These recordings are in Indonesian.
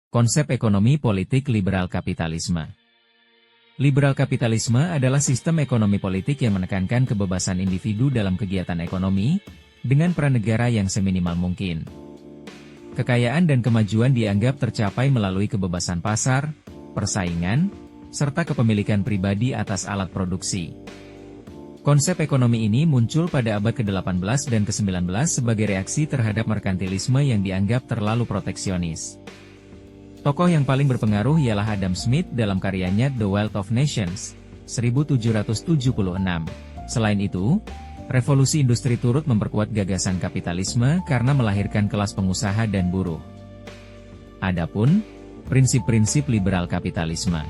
Konsep ekonomi politik liberal kapitalisme. Liberal kapitalisme adalah sistem ekonomi politik yang menekankan kebebasan individu dalam kegiatan ekonomi, dengan peran negara yang seminimal mungkin. Kekayaan dan kemajuan dianggap tercapai melalui kebebasan pasar, persaingan, serta kepemilikan pribadi atas alat produksi. Konsep ekonomi ini muncul pada abad ke-18 dan ke-19 sebagai reaksi terhadap merkantilisme yang dianggap terlalu proteksionis. Tokoh yang paling berpengaruh ialah Adam Smith dalam karyanya The Wealth of Nations, 1776. Selain itu, revolusi industri turut memperkuat gagasan kapitalisme karena melahirkan kelas pengusaha dan buruh. Adapun, prinsip-prinsip liberal kapitalisme.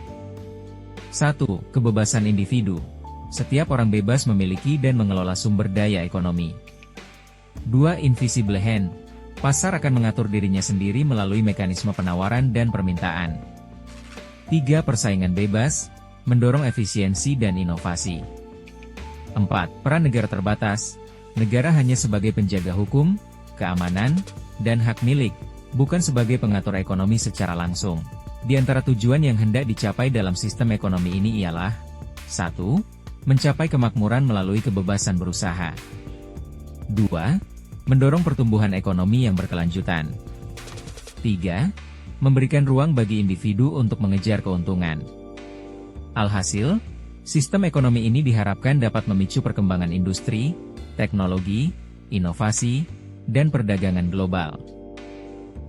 1. Kebebasan individu. Setiap orang bebas memiliki dan mengelola sumber daya ekonomi. 2. Invisible hand. Pasar akan mengatur dirinya sendiri melalui mekanisme penawaran dan permintaan. 3. Persaingan bebas, mendorong efisiensi dan inovasi. 4. Peran negara terbatas. Negara hanya sebagai penjaga hukum, keamanan, dan hak milik, bukan sebagai pengatur ekonomi secara langsung. Di antara tujuan yang hendak dicapai dalam sistem ekonomi ini ialah 1. Mencapai kemakmuran melalui kebebasan berusaha. 2. Mendorong pertumbuhan ekonomi yang berkelanjutan. 3. Memberikan ruang bagi individu untuk mengejar keuntungan. Alhasil, sistem ekonomi ini diharapkan dapat memicu perkembangan industri, teknologi, inovasi, dan perdagangan global.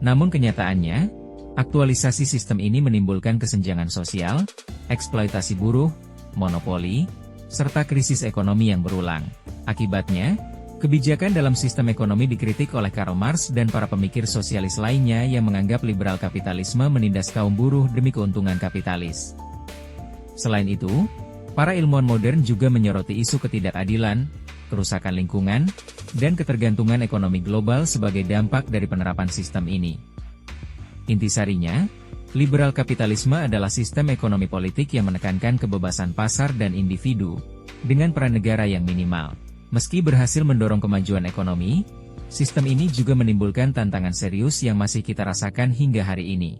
Namun kenyataannya, aktualisasi sistem ini menimbulkan kesenjangan sosial, eksploitasi buruh, monopoli, serta krisis ekonomi yang berulang. Akibatnya, kebijakan dalam sistem ekonomi dikritik oleh Karl Marx dan para pemikir sosialis lainnya yang menganggap liberal kapitalisme menindas kaum buruh demi keuntungan kapitalis. Selain itu, para ilmuwan modern juga menyoroti isu ketidakadilan, kerusakan lingkungan, dan ketergantungan ekonomi global sebagai dampak dari penerapan sistem ini. Intisarinya, liberal kapitalisme adalah sistem ekonomi politik yang menekankan kebebasan pasar dan individu, dengan peran negara yang minimal. Meski berhasil mendorong kemajuan ekonomi, sistem ini juga menimbulkan tantangan serius yang masih kita rasakan hingga hari ini.